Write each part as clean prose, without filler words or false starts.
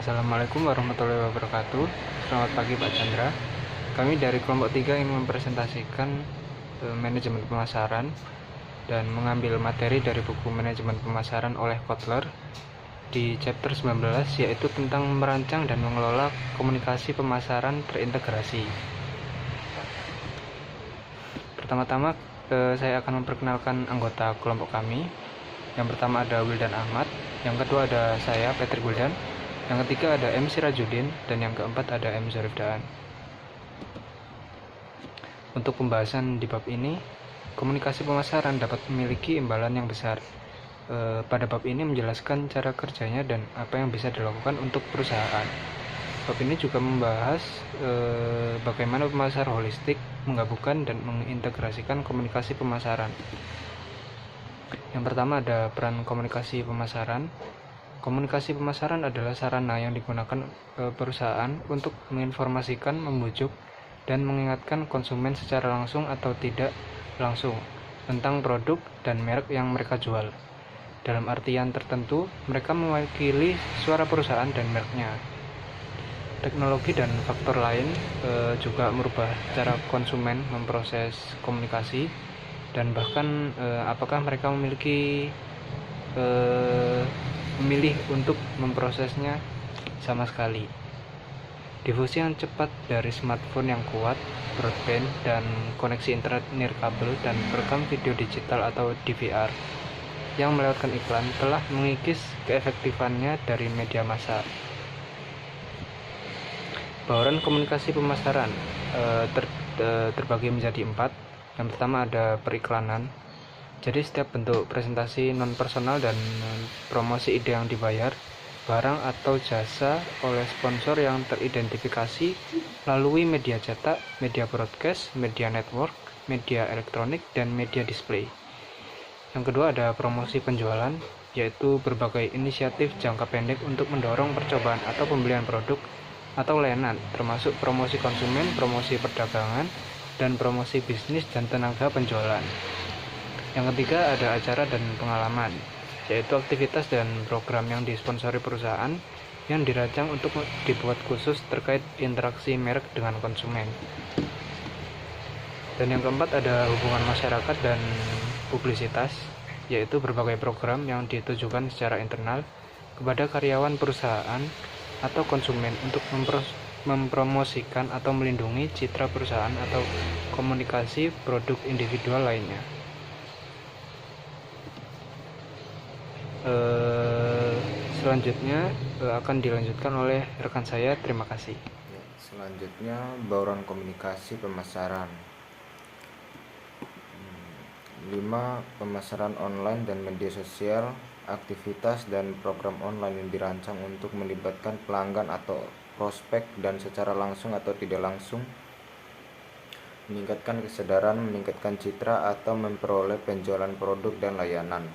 Assalamualaikum warahmatullahi wabarakatuh. Selamat pagi Pak Chandra. Kami dari kelompok 3 ingin mempresentasikan manajemen pemasaran dan mengambil materi dari buku manajemen pemasaran oleh Kotler di chapter 19, yaitu tentang merancang dan mengelola komunikasi pemasaran terintegrasi. Pertama-tama saya akan memperkenalkan anggota kelompok kami. Yang pertama ada Wildan Ahmad, yang kedua ada saya, Patrick Wildan, yang ketiga ada M. Sirajudin, dan yang keempat ada M. Zarif Daan. Untuk pembahasan di bab ini, komunikasi pemasaran dapat memiliki imbalan yang besar. Pada bab ini menjelaskan cara kerjanya dan apa yang bisa dilakukan untuk perusahaan. Bab ini juga membahas bagaimana pemasar holistik menggabungkan dan mengintegrasikan komunikasi pemasaran. Yang pertama ada peran komunikasi pemasaran. Komunikasi pemasaran adalah sarana yang digunakan perusahaan untuk menginformasikan, membujuk, dan mengingatkan konsumen secara langsung atau tidak langsung tentang produk dan merek yang mereka jual. Dalam artian tertentu, mereka mewakili suara perusahaan dan mereknya. Teknologi dan faktor lain juga merubah cara konsumen memproses komunikasi, dan bahkan apakah mereka memilih untuk memprosesnya sama sekali. Difusi yang cepat dari smartphone yang kuat, broadband, dan koneksi internet nirkabel dan perekam video digital atau DVR yang melewatkan iklan telah mengikis keefektifannya dari media massa. Bauran komunikasi pemasaran terbagi menjadi 4. Yang pertama ada periklanan. Jadi setiap bentuk presentasi non-personal dan promosi ide yang dibayar, barang atau jasa oleh sponsor yang teridentifikasi melalui media cetak, media broadcast, media network, media elektronik, dan media display. Yang kedua ada promosi penjualan, yaitu berbagai inisiatif jangka pendek untuk mendorong percobaan atau pembelian produk atau layanan, termasuk promosi konsumen, promosi perdagangan, dan promosi bisnis dan tenaga penjualan. Yang ketiga ada acara dan pengalaman, yaitu aktivitas dan program yang disponsori perusahaan yang dirancang untuk dibuat khusus terkait interaksi merek dengan konsumen. Dan yang keempat ada hubungan masyarakat dan publisitas, yaitu berbagai program yang ditujukan secara internal kepada karyawan perusahaan atau konsumen untuk mempromosikan atau melindungi citra perusahaan atau komunikasi produk individual lainnya. Selanjutnya akan dilanjutkan oleh rekan saya. Terima kasih. Selanjutnya bauran komunikasi pemasaran. 5. Pemasaran online dan media sosial, aktivitas dan program online yang dirancang untuk melibatkan pelanggan atau prospek dan secara langsung atau tidak langsung meningkatkan kesadaran, meningkatkan citra, atau memperoleh penjualan produk dan layanan.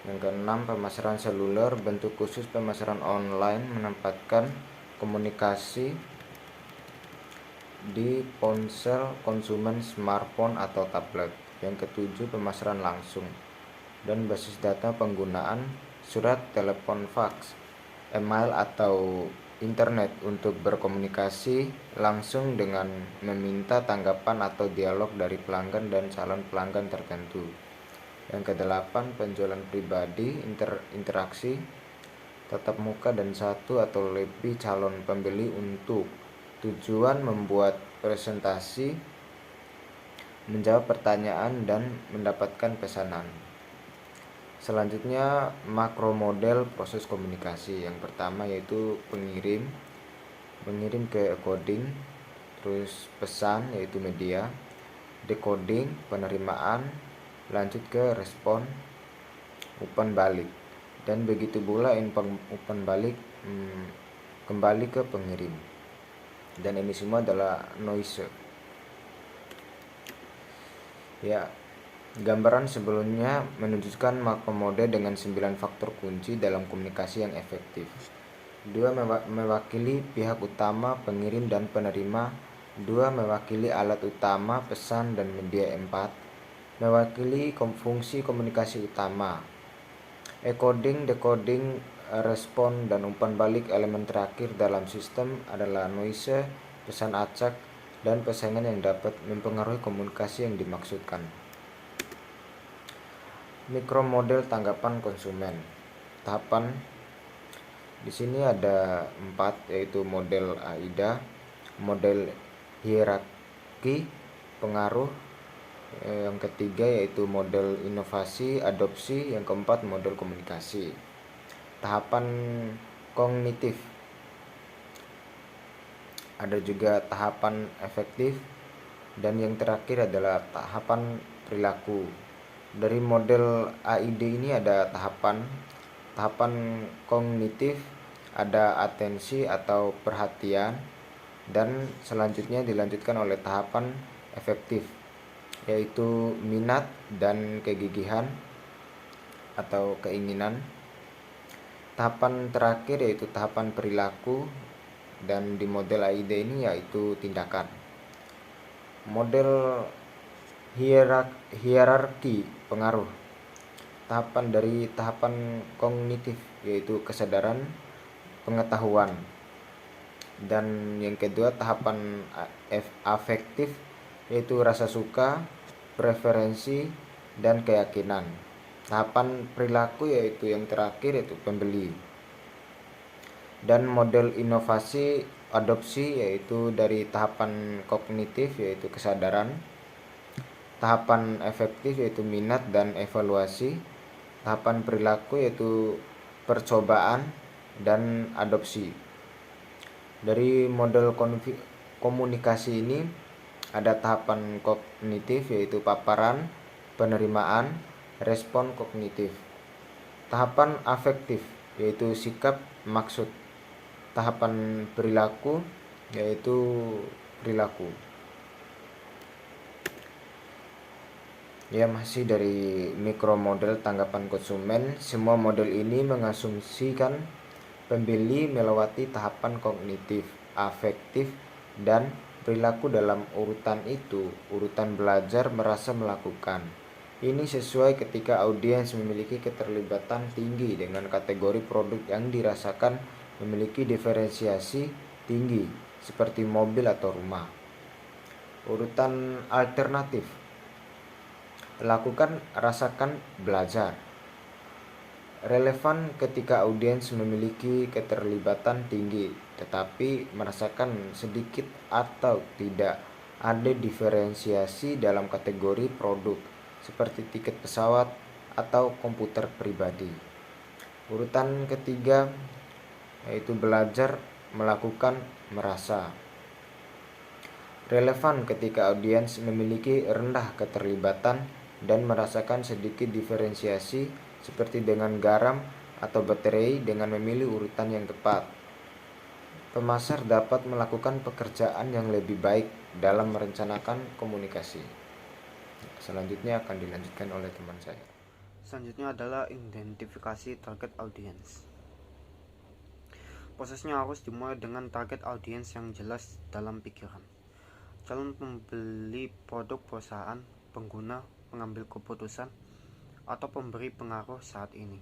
Yang keenam, pemasaran seluler. Bentuk khusus pemasaran online menempatkan komunikasi di ponsel konsumen, smartphone atau tablet. Yang ketujuh, pemasaran langsung dan basis data penggunaan surat, telepon, fax, email, atau internet untuk berkomunikasi langsung dengan meminta tanggapan atau dialog dari pelanggan dan calon pelanggan tertentu. Yang kedelapan, penjualan pribadi, interaksi tatap muka dan satu atau lebih calon pembeli untuk tujuan membuat presentasi, menjawab pertanyaan, dan mendapatkan pesanan. Selanjutnya makro model proses komunikasi. Yang pertama yaitu mengirim ke encoding, terus pesan yaitu media, decoding penerimaan, lanjut ke respon, umpan balik, dan begitu pula umpan balik kembali ke pengirim. Dan ini semua adalah noise. Ya, gambaran sebelumnya menunjukkan makro mode dengan 9 faktor kunci dalam komunikasi yang efektif. 2 mewakili pihak utama, pengirim dan penerima. 2 mewakili alat utama, pesan dan media. 4 mewakili fungsi komunikasi utama, encoding, decoding, respon, dan umpan balik. Elemen terakhir dalam sistem adalah noise, pesan acak, dan persaingan yang dapat mempengaruhi komunikasi yang dimaksudkan. Mikromodel tanggapan konsumen. Tahapan di sini ada 4, yaitu model AIDA, model hierarki pengaruh, yang ketiga yaitu model inovasi adopsi, yang keempat model komunikasi. Tahapan kognitif, ada juga tahapan efektif, dan yang terakhir adalah tahapan perilaku. Dari model AID ini ada tahapan kognitif, ada atensi atau perhatian, dan selanjutnya dilanjutkan oleh tahapan efektif, yaitu minat dan kegigihan atau keinginan. Tahapan terakhir yaitu tahapan perilaku, dan di model AID ini yaitu tindakan. Model hierarki pengaruh. Tahapan kognitif yaitu kesadaran, pengetahuan. Dan yang kedua tahapan afektif yaitu rasa suka, preferensi, dan keyakinan. Tahapan perilaku yaitu yang terakhir yaitu pembeli. Dan model inovasi adopsi yaitu dari tahapan kognitif yaitu kesadaran, tahapan efektif yaitu minat dan evaluasi, tahapan perilaku yaitu percobaan dan adopsi. Dari model komunikasi ini ada tahapan kognitif yaitu paparan, penerimaan, respon kognitif. Tahapan afektif yaitu sikap, maksud. Tahapan perilaku yaitu perilaku. Ya, masih dari mikromodel tanggapan konsumen. Semua model ini mengasumsikan pembeli melewati tahapan kognitif, afektif, dan perilaku dalam urutan itu. Urutan belajar, merasa, melakukan. Ini sesuai ketika audiens memiliki keterlibatan tinggi dengan kategori produk yang dirasakan memiliki diferensiasi tinggi seperti mobil atau rumah. Urutan alternatif: lakukan, rasakan, belajar. Relevan ketika audiens memiliki keterlibatan tinggi tetapi merasakan sedikit atau tidak ada diferensiasi dalam kategori produk seperti tiket pesawat atau komputer pribadi. Urutan ketiga yaitu belajar, melakukan, merasa. Relevan ketika audiens memiliki rendah keterlibatan dan merasakan sedikit diferensiasi seperti dengan garam atau baterai dengan memilih urutan yang tepat. Pemasar dapat melakukan pekerjaan yang lebih baik dalam merencanakan komunikasi. Selanjutnya akan dilanjutkan oleh teman saya. Selanjutnya adalah identifikasi target audience. Prosesnya harus dimulai dengan target audiens yang jelas dalam pikiran. Calon pembeli produk perusahaan, pengguna, pengambil keputusan, atau pemberi pengaruh saat ini,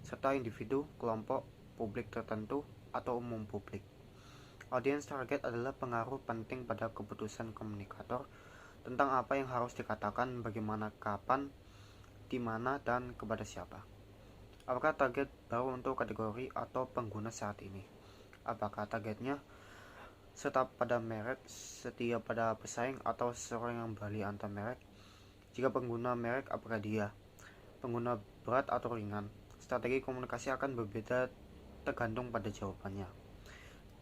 serta individu, kelompok, publik tertentu, atau umum publik. Audiens target adalah pengaruh penting pada keputusan komunikator tentang apa yang harus dikatakan, bagaimana, kapan, di mana, dan kepada siapa. Apakah target baru untuk kategori atau pengguna saat ini? Apakah targetnya tetap pada merek, setia pada pesaing, atau seseorang yang beralih antar merek? Jika pengguna merek, apakah dia pengguna berat atau ringan? Strategi komunikasi akan berbeda tergantung pada jawabannya.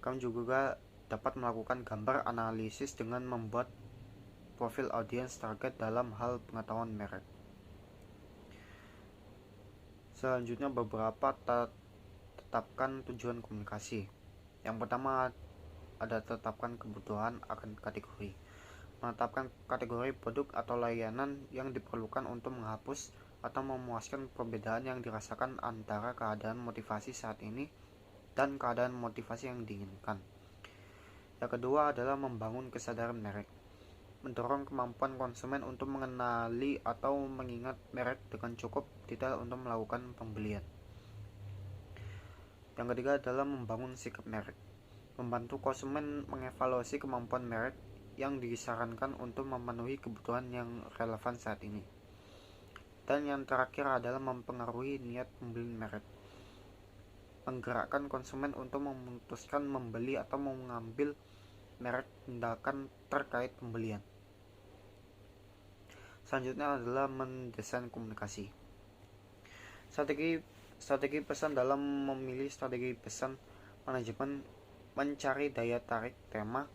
Kamu juga dapat melakukan gambar analisis dengan membuat profil audiens target dalam hal pengetahuan merek. Selanjutnya beberapa tetapkan tujuan komunikasi. Yang pertama ada tetapkan kebutuhan akan kategori. Menetapkan kategori produk atau layanan yang diperlukan untuk menghapus atau memuaskan perbedaan yang dirasakan antara keadaan motivasi saat ini dan keadaan motivasi yang diinginkan. Yang kedua adalah membangun kesadaran merek. Mendorong kemampuan konsumen untuk mengenali atau mengingat merek dengan cukup detail untuk melakukan pembelian. Yang ketiga adalah membangun sikap merek, membantu konsumen mengevaluasi kemampuan merek yang disarankan untuk memenuhi kebutuhan yang relevan saat ini. Dan yang terakhir adalah mempengaruhi niat pembeli merek, menggerakkan konsumen untuk memutuskan membeli atau mengambil merek, tindakan terkait pembelian. Selanjutnya adalah mendesain komunikasi. Strategi pesan. Dalam memilih strategi pesan, manajemen mencari daya tarik, tema,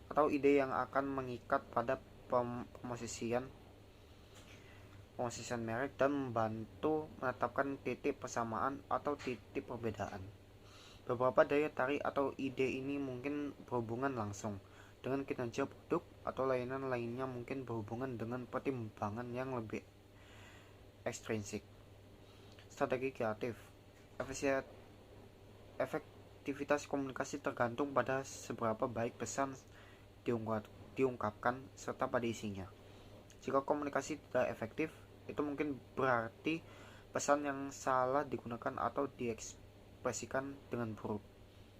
atau ide yang akan mengikat pada pemosisian merek dan membantu menetapkan titik persamaan atau titik perbedaan. Beberapa daya tarik atau ide ini mungkin berhubungan langsung dengan kinerja produk, atau layanan lainnya mungkin berhubungan dengan pertimbangan yang lebih ekstrinsik. Strategi kreatif. Efektivitas komunikasi tergantung pada seberapa baik pesan diungkapkan serta pada isinya. Jika komunikasi tidak efektif, itu mungkin berarti pesan yang salah digunakan atau diekspresikan dengan buruk.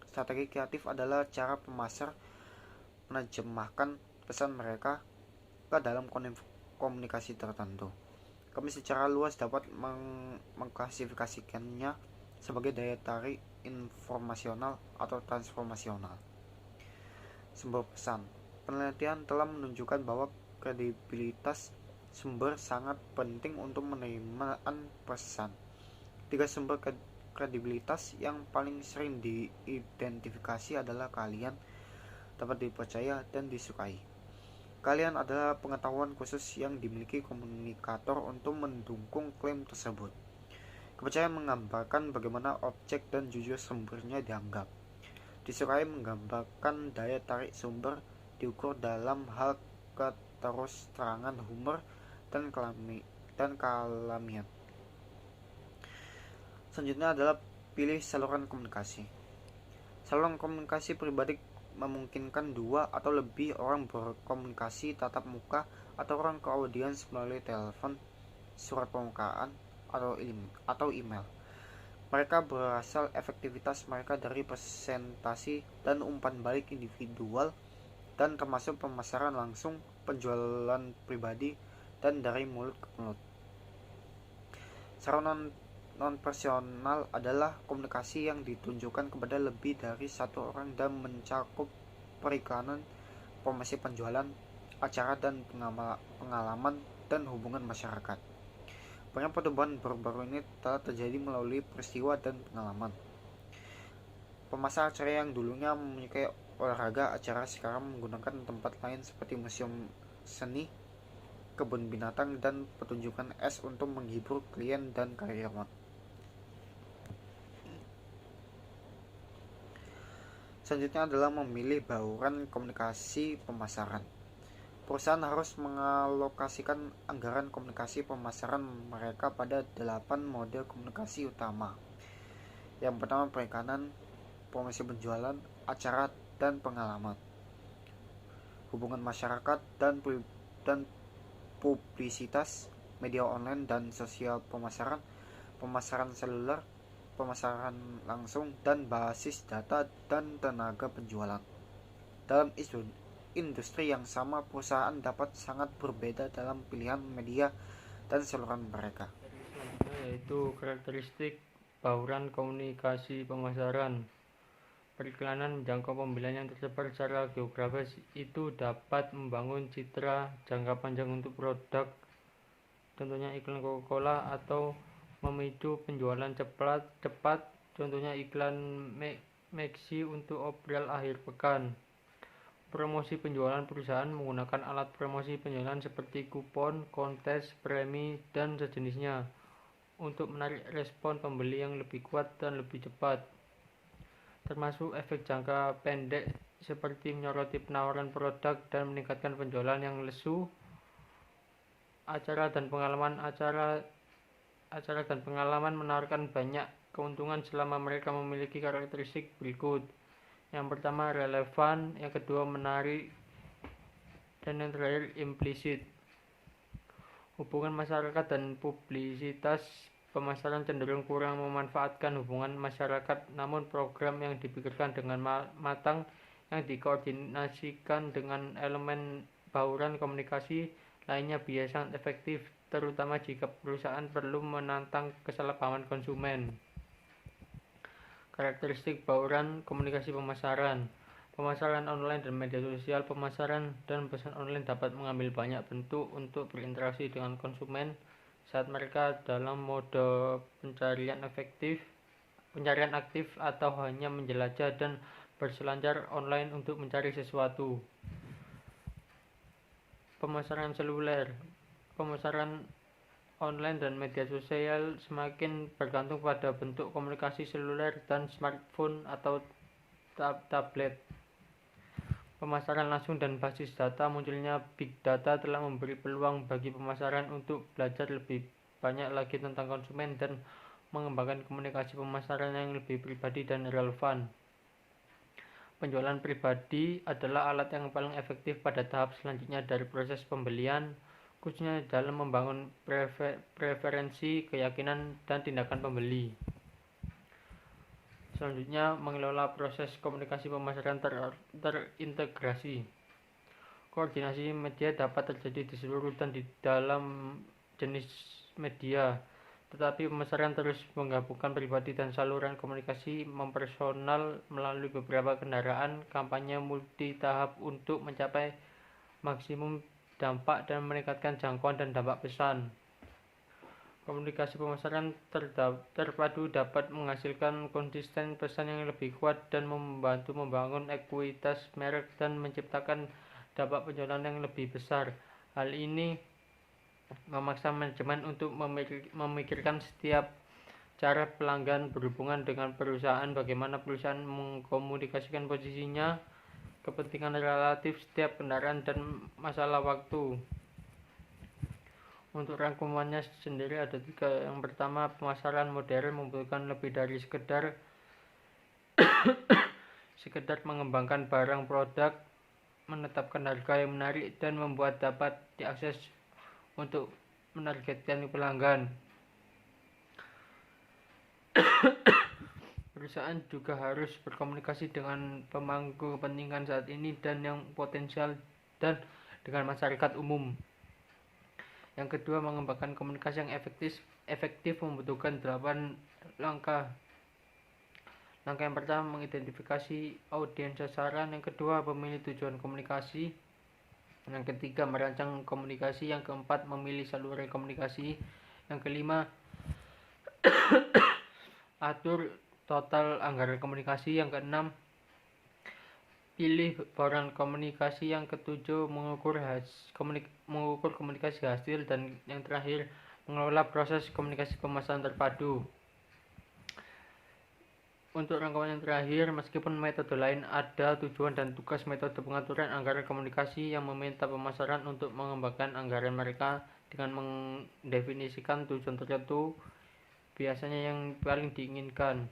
Strategi kreatif adalah cara pemasar menerjemahkan pesan mereka ke dalam komunikasi tertentu. Kami secara luas dapat mengklasifikasikannya sebagai daya tarik informasional atau transformasional. Sumber pesan. Penelitian telah menunjukkan bahwa kredibilitas sumber sangat penting untuk penerimaan pesan. 3 sumber kredibilitas yang paling sering diidentifikasi adalah kalian, dapat dipercaya, dan disukai. Kalian adalah pengetahuan khusus yang dimiliki komunikator untuk mendukung klaim tersebut. Kepercayaan menggambarkan bagaimana objek dan jujur sumbernya dianggap. Disukai menggambarkan daya tarik sumber diukur dalam hal keterus-terangan, humor, dan kalamian. Selanjutnya adalah pilih saluran komunikasi. Saluran komunikasi pribadi memungkinkan 2 atau lebih orang berkomunikasi tatap muka atau orang ke audiens melalui telepon, surat permukaan, atau email. Mereka berasal efektivitas mereka dari presentasi dan umpan balik individual, dan termasuk pemasaran langsung, penjualan pribadi, dan dari mulut ke mulut. Secara non-personal adalah komunikasi yang ditunjukkan kepada lebih dari satu orang dan mencakup periklanan, promosi penjualan, acara dan pengalaman, dan hubungan masyarakat. Banyak pertumbuhan baru-baru ini telah terjadi melalui peristiwa dan pengalaman. Pemasar acara yang dulunya menyukai olahraga acara sekarang menggunakan tempat lain seperti museum seni, kebun binatang, dan pertunjukan es untuk menghibur klien dan karyawan. Selanjutnya adalah memilih bauran komunikasi pemasaran. Perusahaan harus mengalokasikan anggaran komunikasi pemasaran mereka pada 8 model komunikasi utama. Yang pertama, periklanan, promosi penjualan, acara dan pengalaman, hubungan masyarakat dan publisitas, media online dan sosial pemasaran, pemasaran seluler, pemasaran langsung, dan basis data dan tenaga penjualan. Dalam industri yang sama, perusahaan dapat sangat berbeda dalam pilihan media dan saluran mereka. Selanjutnya yaitu karakteristik bauran komunikasi pemasaran. Periklanan menjangkau pembelian yang tersebar secara geografis. Itu dapat membangun citra jangka panjang untuk produk, contohnya iklan Coca-Cola, atau memicu penjualan cepat, contohnya iklan Maxi untuk obral akhir pekan. Promosi penjualan. Perusahaan menggunakan alat promosi penjualan seperti kupon, kontes, premi, dan sejenisnya untuk menarik respon pembeli yang lebih kuat dan lebih cepat, termasuk efek jangka pendek seperti menyoroti penawaran produk dan meningkatkan penjualan yang lesu. Acara dan pengalaman menawarkan banyak keuntungan selama mereka memiliki karakteristik berikut. Yang pertama, relevan. Yang kedua, menarik. Dan yang terakhir, implisit. Hubungan masyarakat dan publisitas pemasaran cenderung kurang memanfaatkan hubungan masyarakat, namun program yang dipikirkan dengan matang yang dikoordinasikan dengan elemen bauran komunikasi lainnya biasanya efektif, terutama jika perusahaan perlu menantang kesalahpahaman konsumen. Karakteristik bauran komunikasi pemasaran. Pemasaran online dan media sosial. Pemasaran dan pesan online dapat mengambil banyak bentuk untuk berinteraksi dengan konsumen saat mereka dalam mode pencarian aktif atau hanya menjelajah dan berselancar online untuk mencari sesuatu. Pemasaran seluler. Pemasaran online dan media sosial semakin bergantung pada bentuk komunikasi seluler dan smartphone atau tablet. Pemasaran langsung dan basis data. Munculnya big data telah memberi peluang bagi pemasaran untuk belajar lebih banyak lagi tentang konsumen dan mengembangkan komunikasi pemasaran yang lebih pribadi dan relevan. Penjualan pribadi adalah alat yang paling efektif pada tahap selanjutnya dari proses pembelian, khususnya dalam membangun preferensi, keyakinan, dan tindakan pembeli. Selanjutnya, mengelola proses komunikasi pemasaran terintegrasi. Koordinasi media dapat terjadi di seluruh dan di dalam jenis media, tetapi pemasaran terus menggabungkan pribadi dan saluran komunikasi mempersonal melalui beberapa kendaraan kampanye multi-tahap untuk mencapai maksimum dampak dan meningkatkan jangkauan dan dampak pesan. Komunikasi pemasaran terpadu dapat menghasilkan konsisten pesan yang lebih kuat dan membantu membangun ekuitas merek dan menciptakan dampak penjualan yang lebih besar. Hal ini memaksa manajemen untuk memikirkan setiap cara pelanggan berhubungan dengan perusahaan, bagaimana perusahaan mengkomunikasikan posisinya, kepentingan relatif setiap kendaraan, dan masalah waktu. Untuk rangkumannya sendiri ada 3. Yang pertama, pemasaran modern membutuhkan lebih dari sekedar mengembangkan barang produk, menetapkan harga yang menarik, dan membuat dapat diakses untuk menargetkan pelanggan. Perusahaan juga harus berkomunikasi dengan pemangku kepentingan saat ini dan yang potensial dan dengan masyarakat umum. Yang kedua, mengembangkan komunikasi yang efektif membutuhkan 8 langkah. Langkah yang pertama, mengidentifikasi audiens sasaran. Yang kedua, memilih tujuan komunikasi. Yang ketiga, merancang komunikasi. Yang keempat, memilih saluran komunikasi. Yang kelima, atur total anggaran komunikasi. Yang keenam, pilih bauran komunikasi. Yang ketujuh, mengukur komunikasi hasil. Dan yang terakhir, mengelola proses komunikasi pemasaran terpadu. Untuk rangkaian yang terakhir, meskipun metode lain ada, tujuan dan tugas metode pengaturan anggaran komunikasi yang meminta pemasaran untuk mengembangkan anggaran mereka dengan mendefinisikan tujuan tertentu, biasanya yang paling diinginkan.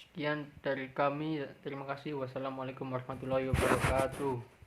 Sekian dari kami, terima kasih. Wassalamualaikum warahmatullahi wabarakatuh.